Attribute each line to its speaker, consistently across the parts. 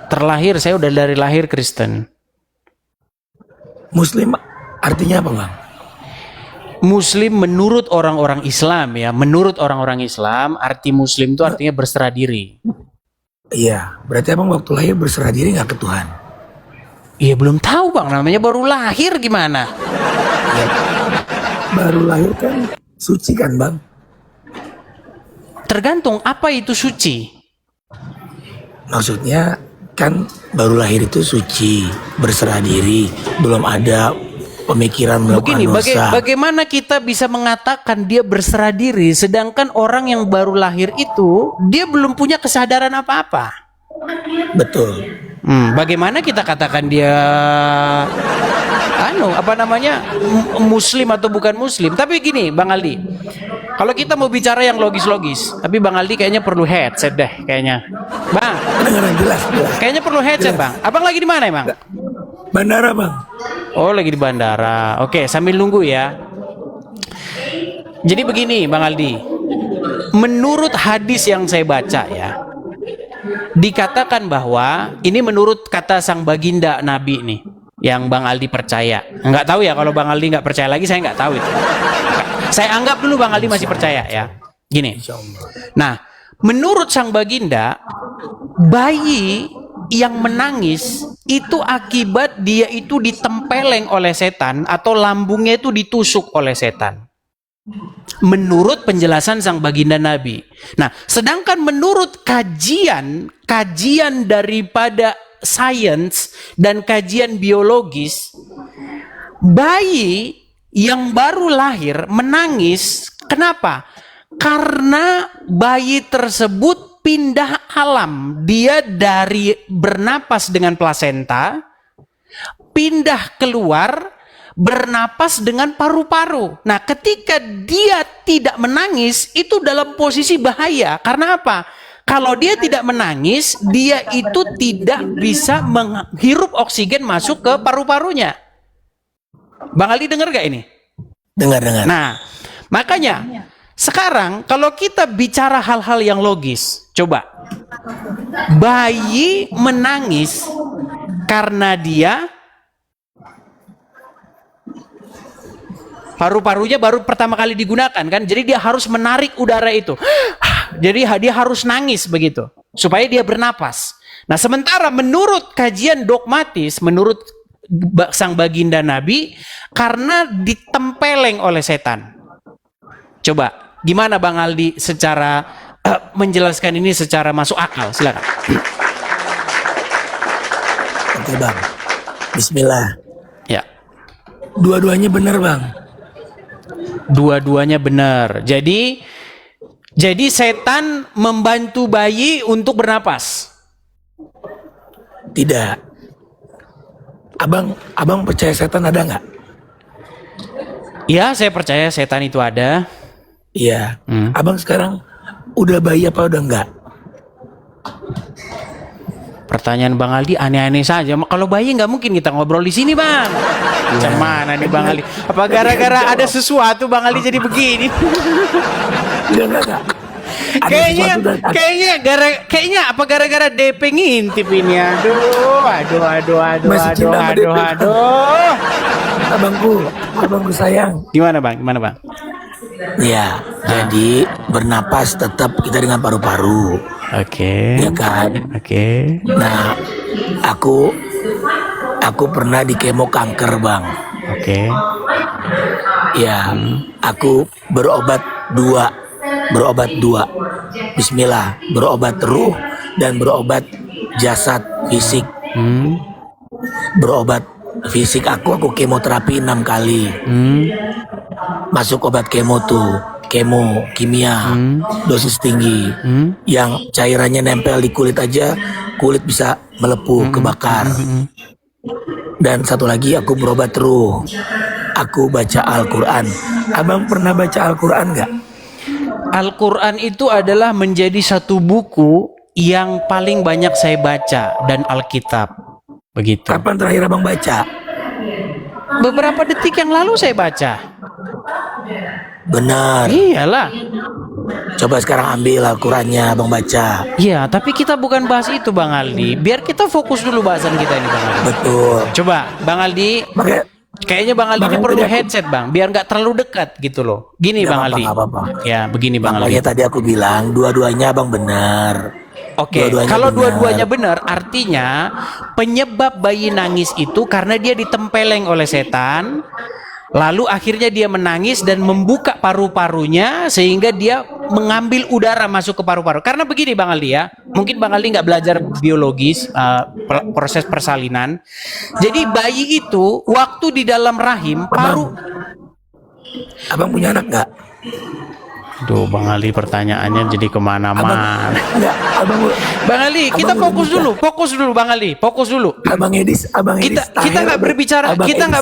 Speaker 1: Terlahir, saya udah dari lahir Kristen.
Speaker 2: Muslim artinya apa, Bang?
Speaker 1: Muslim menurut orang-orang Islam ya, menurut orang-orang Islam arti Muslim itu artinya berserah diri.
Speaker 2: Iya, berarti Abang waktu lahir berserah diri nggak ke Tuhan?
Speaker 1: Iya belum tahu Bang, namanya baru lahir gimana?
Speaker 2: Ya, baru lahir kan suci kan, Bang?
Speaker 1: Tergantung apa itu suci.
Speaker 2: Maksudnya kan baru lahir itu suci, berserah diri, belum ada pemikiran melakukan
Speaker 1: Begini,
Speaker 2: dosa.
Speaker 1: bagaimana kita bisa mengatakan dia berserah diri, sedangkan orang yang baru lahir itu dia belum punya kesadaran apa-apa.
Speaker 2: Betul.
Speaker 1: Bagaimana kita katakan dia Muslim atau bukan Muslim? Tapi gini, Bang Aldi, kalau kita mau bicara yang logis-logis, tapi Bang Aldi kayaknya perlu headset deh, kayaknya. Bang,
Speaker 2: Kedengaran jelas.
Speaker 1: kayaknya perlu headset, Bang. Abang lagi di mana, emang?
Speaker 2: Bandara, Bang.
Speaker 1: Oh, lagi di bandara. Oke, sambil nunggu ya. Jadi begini, Bang Aldi. Menurut hadis yang saya baca ya, dikatakan bahwa ini menurut kata sang baginda Nabi nih, yang Bang Aldi percaya. Nggak tahu ya, kalau Bang Aldi nggak percaya lagi, saya nggak tahu itu. Saya anggap dulu Bang Aldi masih percaya ya. Gini. Nah, menurut sang baginda, bayi yang menangis itu akibat dia itu ditempeleng oleh setan atau lambungnya itu ditusuk oleh setan. Menurut penjelasan sang baginda Nabi. Nah, sedangkan menurut kajian daripada sains dan kajian biologis, bayi yang baru lahir menangis, kenapa? Karena bayi tersebut pindah alam. Dia dari bernapas dengan plasenta, pindah keluar, bernapas dengan paru-paru. Nah, ketika dia tidak menangis, itu dalam posisi bahaya. Karena apa? Kalau dia tidak menangis, dia itu tidak bisa menghirup oksigen masuk ke paru-parunya. Bang Ali dengar gak ini?
Speaker 2: Dengar.
Speaker 1: Nah, makanya sekarang kalau kita bicara hal-hal yang logis, coba. Bayi menangis karena dia paru-parunya baru pertama kali digunakan kan, jadi dia harus menarik udara itu. Jadi dia harus nangis begitu supaya dia bernapas. Nah, sementara menurut kajian dogmatis, menurut sang baginda Nabi, karena ditempeleng oleh setan. Coba gimana Bang Aldi secara menjelaskan ini secara masuk akal? Silakan.
Speaker 2: Oke, Bang. Bismillah.
Speaker 1: Ya.
Speaker 2: Dua-duanya benar, Bang.
Speaker 1: Dua-duanya benar. Jadi setan membantu bayi untuk bernapas.
Speaker 2: Tidak. Abang percaya setan ada nggak?
Speaker 1: Ya, saya percaya setan itu ada.
Speaker 2: Iya. Abang sekarang udah bayi apa udah enggak?
Speaker 1: Pertanyaan Bang Aldi aneh-aneh saja. Kalau bayi nggak mungkin kita ngobrol di sini, Bang. Macam mana nih Bang Aldi? Apa gara-gara ada sesuatu Bang Aldi jadi begini?
Speaker 2: Enggak.
Speaker 1: Kayaknya apa gara-gara DP ngintip ini? Aduh.
Speaker 2: Abangku sayang.
Speaker 1: Gimana Bang?
Speaker 2: Iya, jadi bernapas tetap kita dengan paru-paru.
Speaker 1: Oke.
Speaker 2: Ya kan?
Speaker 1: Oke.
Speaker 2: Nah, aku pernah di kemo kanker, Bang.
Speaker 1: Oke.
Speaker 2: Ya, aku berobat dua. Bismillah, berobat ruh dan berobat jasad fisik. Berobat fisik aku kemoterapi 6 kali. Masuk obat kemo tuh, kemo kimia, dosis tinggi, yang cairannya nempel di kulit aja, kulit bisa melepuh, kebakar. Dan satu lagi aku berobat ruh, aku baca Al-Quran. Abang pernah baca Al-Quran nggak?
Speaker 1: Al-Quran itu adalah menjadi satu buku yang paling banyak saya baca, dan Alkitab. Begitu.
Speaker 2: Kapan terakhir abang baca?
Speaker 1: Beberapa detik yang lalu saya baca.
Speaker 2: Benar.
Speaker 1: Iyalah.
Speaker 2: Coba sekarang ambil Al-Qurannya Abang baca.
Speaker 1: Iya, tapi kita bukan bahas itu Bang Aldi. Biar kita fokus dulu bahasan kita ini Bang Aldi.
Speaker 2: Betul.
Speaker 1: Coba Bang Aldi,
Speaker 2: Makanya
Speaker 1: kayaknya Bang Aldi ini
Speaker 2: Makanya
Speaker 1: perlu
Speaker 2: tadi aku-
Speaker 1: headset Bang, biar nggak terlalu dekat gitu loh. Gini
Speaker 2: Nggak
Speaker 1: Bang
Speaker 2: apa-apa,
Speaker 1: Aldi.
Speaker 2: nggak apa-apa.
Speaker 1: Ya, begini Bang Aldi.
Speaker 2: makanya tadi aku bilang dua-duanya Abang benar.
Speaker 1: Oke,
Speaker 2: Dua-duanya
Speaker 1: kalau
Speaker 2: benar.
Speaker 1: dua-duanya benar, artinya penyebab bayi nangis itu karena dia ditempeleng oleh setan, lalu akhirnya dia menangis dan membuka paru-parunya sehingga dia mengambil udara masuk ke paru-paru. Karena begini Bang Aldi ya, mungkin Bang Aldi nggak belajar biologis, proses persalinan. Jadi bayi itu waktu di dalam rahim, paru...
Speaker 2: Abang punya anak nggak?
Speaker 1: Duh Bang Ali, pertanyaannya jadi kemana-mana.
Speaker 2: Nggak, Abang.
Speaker 1: Bang Ali, kita
Speaker 2: Abang
Speaker 1: fokus
Speaker 2: udah
Speaker 1: dulu, fokus dulu Bang Ali, fokus dulu.
Speaker 2: Abang Edis
Speaker 1: Kita nggak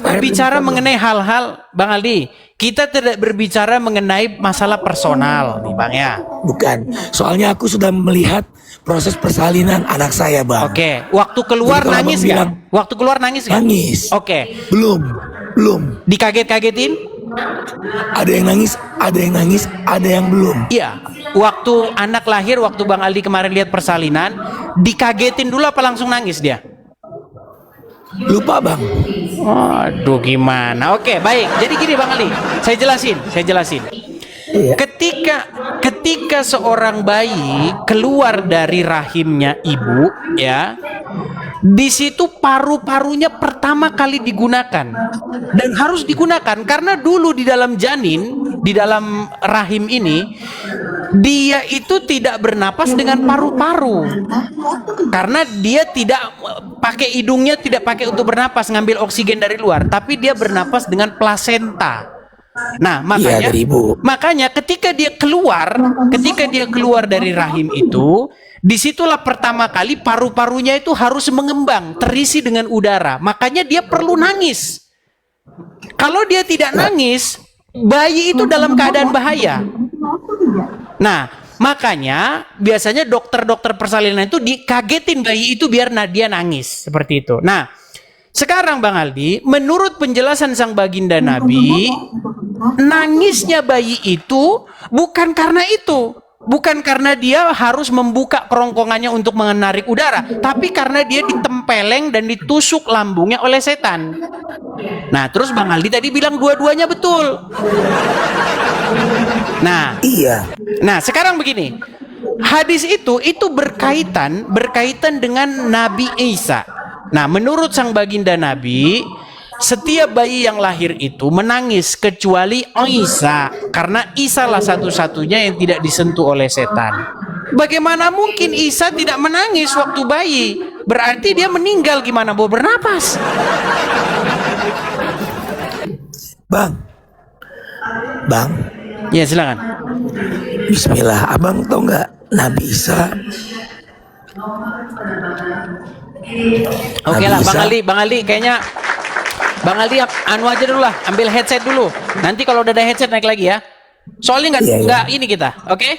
Speaker 1: berbicara, mengenai hal-hal Bang Aldi. Kita tidak berbicara mengenai masalah personal nih Bang ya.
Speaker 2: Bukan. Soalnya aku sudah melihat proses persalinan anak saya, Bang.
Speaker 1: Oke, waktu keluar
Speaker 2: Jadi kalau
Speaker 1: nangis
Speaker 2: Abang
Speaker 1: nggak?
Speaker 2: bilang,
Speaker 1: Waktu keluar nangis nggak?
Speaker 2: Nangis.
Speaker 1: Oke,
Speaker 2: Belum.
Speaker 1: dikaget-kagetin?
Speaker 2: Ada yang nangis, ada yang belum.
Speaker 1: Iya. Waktu anak lahir, waktu Bang Aldi kemarin lihat persalinan, dikagetin dulu apa langsung nangis dia?
Speaker 2: Lupa, Bang.
Speaker 1: Aduh gimana? Oke, baik. Jadi gini Bang Ali, saya jelasin.
Speaker 2: Iya.
Speaker 1: Ketika seorang bayi keluar dari rahimnya ibu, ya, di situ paru-parunya pertama kali digunakan dan harus digunakan karena dulu di dalam janin, di dalam rahim ini, dia itu tidak bernapas dengan paru-paru karena dia tidak pakai hidungnya, tidak pakai untuk bernapas ngambil oksigen dari luar, tapi dia bernapas dengan plasenta. Nah,
Speaker 2: Iya, dari ibu.
Speaker 1: makanya ketika dia keluar dari rahim itu, disitulah pertama kali paru-parunya itu harus mengembang, terisi dengan udara. Makanya dia perlu nangis. Kalau dia tidak nangis, bayi itu dalam keadaan bahaya. Nah, makanya biasanya dokter-dokter persalinan itu dikagetin bayi itu biar dia nangis seperti itu. Nah, sekarang Bang Aldi, menurut penjelasan sang baginda Nabi, nangisnya bayi itu bukan karena itu. Bukan karena dia harus membuka kerongkongannya untuk menarik udara, tapi karena dia ditempeleng dan ditusuk lambungnya oleh setan. Nah, terus Bang Aldi tadi bilang dua-duanya betul. Nah,
Speaker 2: Iya.
Speaker 1: Nah, sekarang begini. Hadis itu berkaitan dengan Nabi Isa. Nah, menurut sang baginda Nabi, setiap bayi yang lahir itu menangis kecuali Isa, karena Isa lah satu-satunya yang tidak disentuh oleh setan. Bagaimana mungkin Isa tidak menangis waktu bayi? Berarti dia meninggal, gimana mau bernapas?
Speaker 2: Bang.
Speaker 1: Ya, silakan.
Speaker 2: Bismillah. Abang tahu nggak Nabi Isa?
Speaker 1: Oke
Speaker 2: Nabi
Speaker 1: lah,
Speaker 2: Isa.
Speaker 1: Bang Ali, kayaknya Bang Aldi anu aja dulu lah, ambil headset dulu. Nanti kalau udah ada headset naik lagi ya. Soalnya
Speaker 2: Iya.
Speaker 1: nggak ini kita, oke?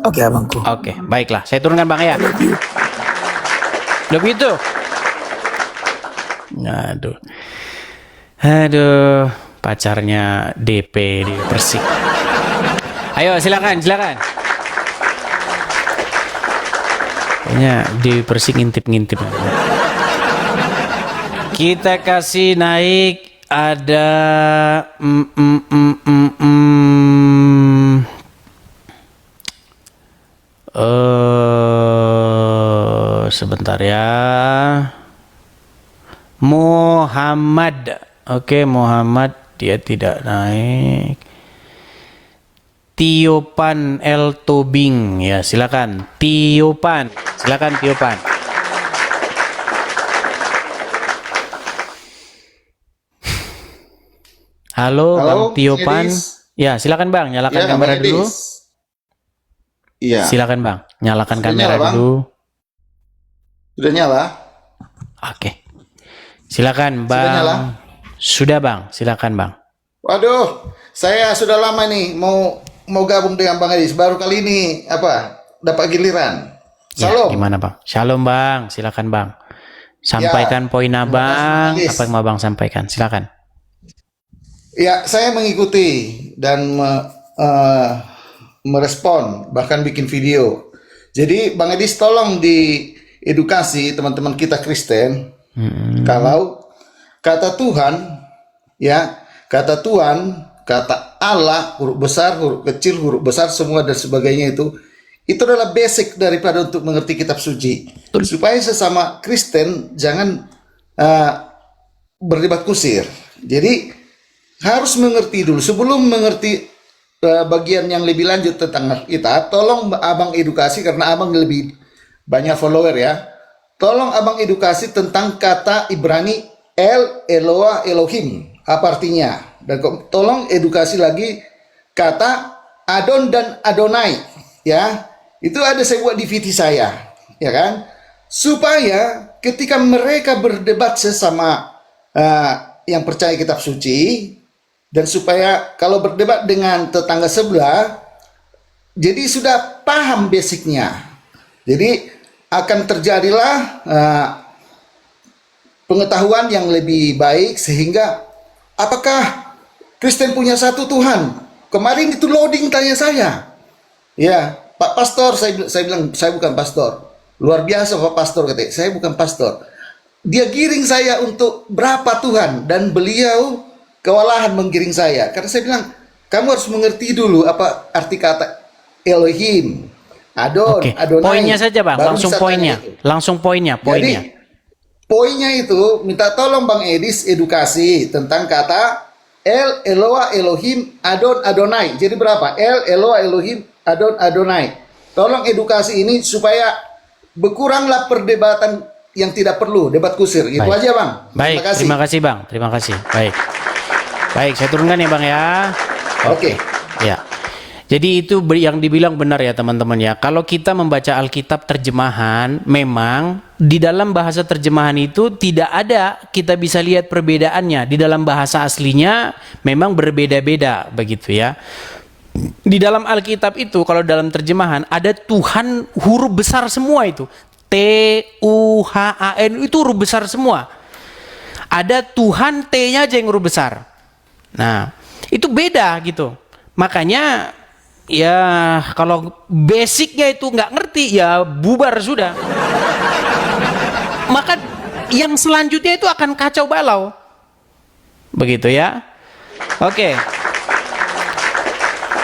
Speaker 2: Oke, Abangku.
Speaker 1: Oke, baiklah. Saya turunkan Bang ya. Udah begitu. Aduh, pacarnya DP di Persik. Ayo, silakan. Kayaknya di Persik ngintip-ngintip. Kita kasih naik ada sebentar ya. Muhammad. Oke, Muhammad dia tidak naik. Tiopan El Tobing ya, silakan. Tiopan. Halo, Bang Tiopan.
Speaker 3: Edis.
Speaker 1: Ya, silakan Bang, nyalakan
Speaker 3: Iya,
Speaker 1: kamera
Speaker 3: Bang
Speaker 1: dulu.
Speaker 3: Edis. Iya.
Speaker 1: Silakan Bang, nyalakan
Speaker 3: Sudah
Speaker 1: kamera
Speaker 3: nyala, Bang?
Speaker 1: dulu.
Speaker 3: Sudah nyala?
Speaker 1: Oke. Silakan Bang.
Speaker 3: Sudah nyala?
Speaker 1: Sudah Bang, silakan Bang.
Speaker 3: Waduh, saya sudah lama nih mau gabung dengan Bang Edis. Baru kali ini dapat giliran.
Speaker 1: Ya,
Speaker 3: Salam.
Speaker 1: gimana Bang? Shalom Bang, silakan Bang. Sampaikan poin Abang,
Speaker 3: Bang Edis.
Speaker 1: apa yang mau Bang sampaikan? Silakan.
Speaker 3: Ya, saya mengikuti dan merespon, bahkan bikin video. Jadi Bang Edis tolong diedukasi teman-teman kita Kristen, kalau kata Tuhan, ya, kata Tuhan, kata Allah, huruf besar, huruf kecil, huruf besar, semua dan sebagainya itu adalah basic daripada untuk mengerti kitab suci. Supaya sesama Kristen jangan berdebat kusir. Jadi harus mengerti dulu sebelum mengerti bagian yang lebih lanjut tentang kita. Tolong abang edukasi karena abang lebih banyak follower ya. Tolong abang edukasi tentang kata Ibrani El Eloah Elohim, apa artinya, dan tolong edukasi lagi kata Adon dan Adonai, ya. Itu ada saya buat DVD saya, ya kan, supaya ketika mereka berdebat sesama yang percaya kitab suci, dan supaya kalau berdebat dengan tetangga sebelah, jadi sudah paham basicnya. Jadi akan terjadilah pengetahuan yang lebih baik, sehingga apakah Kristen punya satu Tuhan? Kemarin itu loading tanya saya, ya Pak Pastor, saya bilang saya bukan pastor. Luar biasa Pak Pastor, katanya saya bukan pastor. Dia giring saya untuk berapa Tuhan, dan beliau kewalahan menggiring saya karena saya bilang kamu harus mengerti dulu apa arti kata Elohim, Adon, Adonai.
Speaker 1: Poinnya saja Bang, langsung poinnya.
Speaker 3: Jadi poinnya itu minta tolong Bang Edis edukasi tentang kata El Eloah Elohim Adon Adonai. Jadi berapa? El Eloah Elohim Adon Adonai. Tolong edukasi ini supaya berkuranglah perdebatan yang tidak perlu, debat kusir. Itu aja Bang.
Speaker 1: Baik, terima kasih Bang. Terima kasih. Baik, saya turunkan ya Bang ya.
Speaker 3: Oke.
Speaker 1: Ya. Jadi itu yang dibilang benar ya teman-teman ya. Kalau kita membaca Alkitab terjemahan, memang di dalam bahasa terjemahan itu tidak ada kita bisa lihat perbedaannya. Di dalam bahasa aslinya memang berbeda-beda begitu ya. Di dalam Alkitab itu kalau dalam terjemahan ada Tuhan huruf besar semua itu. T-U-H-A-N itu huruf besar semua. Ada Tuhan T-nya aja yang huruf besar. Nah, itu beda gitu. Makanya ya kalau basicnya itu nggak ngerti ya bubar sudah. Maka yang selanjutnya itu akan kacau balau. Begitu ya. Oke.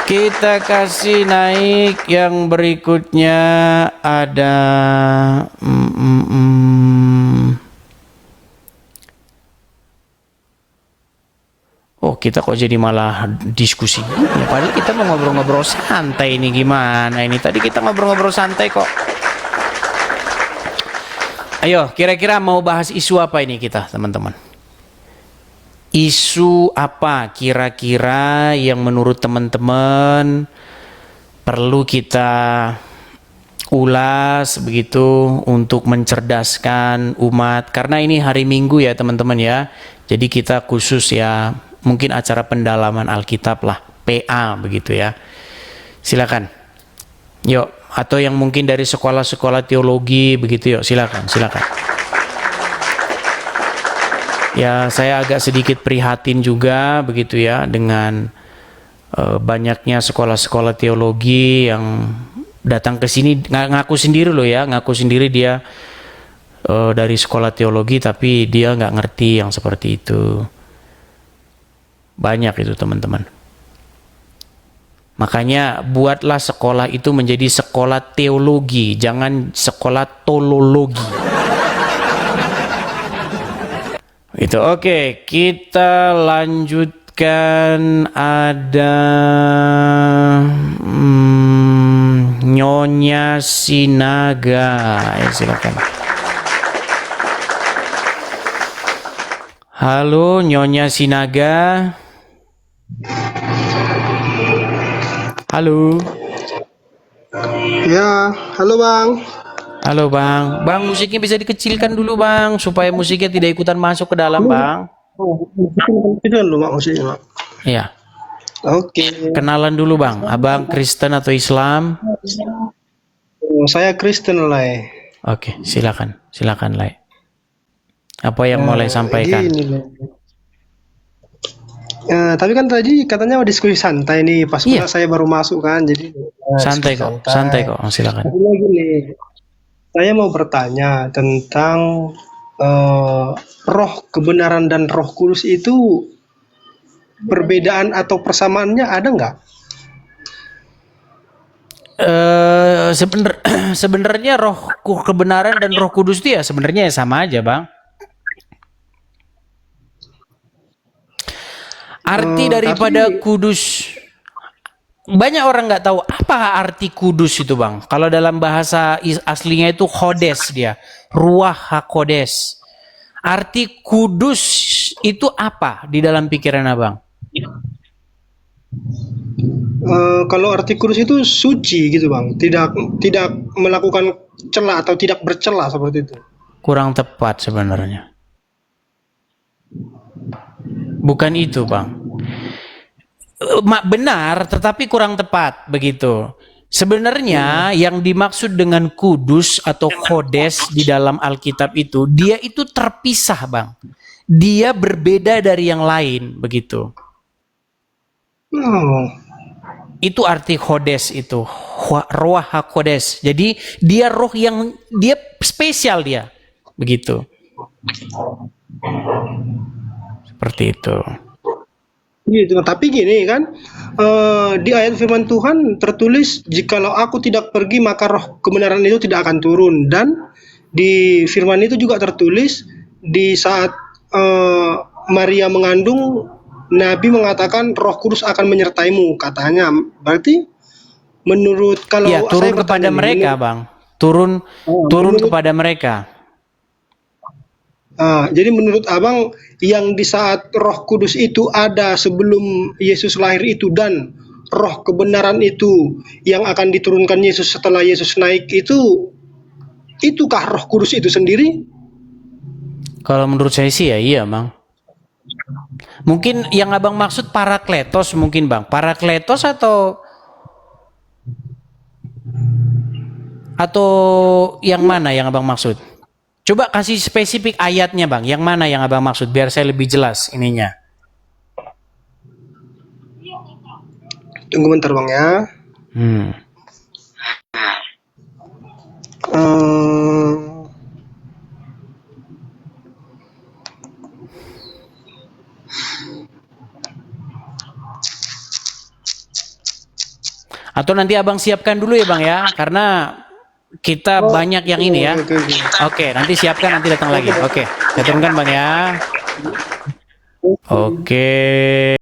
Speaker 1: Kita kasih naik yang berikutnya ada Oh, kita kok jadi malah diskusi. Ya, padahal kita mau ngobrol-ngobrol santai ini gimana ini? Tadi kita ngobrol-ngobrol santai kok. Ayo, kira-kira mau bahas isu apa ini kita, teman-teman? Isu apa kira-kira yang menurut teman-teman perlu kita ulas begitu untuk mencerdaskan umat? Karena ini hari Minggu ya teman-teman ya. Jadi kita khusus ya mungkin acara pendalaman Alkitab lah, PA begitu ya. Silakan. Yuk, atau yang mungkin dari sekolah-sekolah teologi begitu yuk, silakan. Ya, saya agak sedikit prihatin juga begitu ya dengan banyaknya sekolah-sekolah teologi yang datang ke sini ngaku sendiri loh ya, ngaku sendiri dia dari sekolah teologi tapi dia nggak ngerti yang seperti itu. Banyak itu teman-teman. Makanya buatlah sekolah itu menjadi sekolah teologi, jangan sekolah tolologi. Itu oke, kita lanjutkan ada Nyonya Sinaga. Ya, silakan. Halo Nyonya Sinaga. Halo.
Speaker 4: Ya, halo Bang.
Speaker 1: Halo Bang. Bang, musiknya bisa dikecilkan dulu Bang, supaya musiknya tidak ikutan masuk ke dalam Bang.
Speaker 4: Itu dulu Mak musiknya Mak.
Speaker 1: Iya.
Speaker 4: Oke.
Speaker 1: Kenalan dulu Bang, Abang Kristen atau Islam?
Speaker 4: Saya Kristen Lai.
Speaker 1: Oke, silakan Lai. Apa yang mulai sampaikan?
Speaker 4: Gini, Tapi kan tadi katanya diskusi santai nih, pas
Speaker 1: Iya.
Speaker 4: pula saya baru masuk kan, jadi
Speaker 1: Santai
Speaker 4: diskusi
Speaker 1: kok, santai kok. Silakan.
Speaker 4: Tapi lagi nih, saya mau bertanya tentang roh kebenaran dan roh kudus itu perbedaan atau persamaannya ada nggak?
Speaker 1: Sebenarnya roh kebenaran dan roh kudus itu ya sebenarnya ya sama aja, Bang. Arti daripada kudus, banyak orang nggak tahu apa arti kudus itu, Bang. Kalau dalam bahasa aslinya itu kodes dia, ruah hakodes. Arti kudus itu apa di dalam pikiran Abang?
Speaker 4: Kalau arti kudus itu suci gitu bang, tidak melakukan celah atau tidak bercela seperti itu.
Speaker 1: Kurang tepat sebenarnya. Bukan itu, Bang. Benar, tetapi kurang tepat begitu. Sebenarnya yang dimaksud dengan kudus atau kodes di dalam Alkitab itu, dia itu terpisah, Bang. Dia berbeda dari yang lain begitu.
Speaker 4: Oh,
Speaker 1: Itu arti kodes itu, roh hakodes. Jadi dia roh yang dia spesial dia, begitu. Seperti itu.
Speaker 4: gitu. Tapi gini kan, di ayat firman Tuhan tertulis, jikalau aku tidak pergi maka roh kebenaran itu tidak akan turun. Dan di firman itu juga tertulis di saat Maria mengandung, Nabi mengatakan Roh Kudus akan menyertaimu, katanya. Berarti menurut kalau
Speaker 1: Ya, turun
Speaker 4: saya
Speaker 1: kepada
Speaker 4: bertanya
Speaker 1: mereka,
Speaker 4: menurut,
Speaker 1: Bang. Turun
Speaker 4: menurut-
Speaker 1: kepada mereka.
Speaker 4: jadi menurut Abang yang di saat Roh Kudus itu ada sebelum Yesus lahir itu, dan Roh kebenaran itu yang akan diturunkan Yesus setelah Yesus naik itukah Roh Kudus itu sendiri?
Speaker 1: Kalau menurut saya sih ya iya, Bang. Mungkin yang Abang maksud parakletos mungkin, Bang. Parakletos atau yang mana yang Abang maksud? Coba kasih spesifik ayatnya, Bang. Yang mana yang Abang maksud biar saya lebih jelas ininya.
Speaker 4: Tunggu bentar Bang ya.
Speaker 1: Hmm.
Speaker 4: Eh,
Speaker 1: Atau nanti Abang siapkan dulu ya, Bang ya. Karena kita banyak yang ini ya.
Speaker 4: oke.
Speaker 1: Oke, nanti siapkan, nanti datang lagi. Oke, saya turunkan, Bang ya. Oke.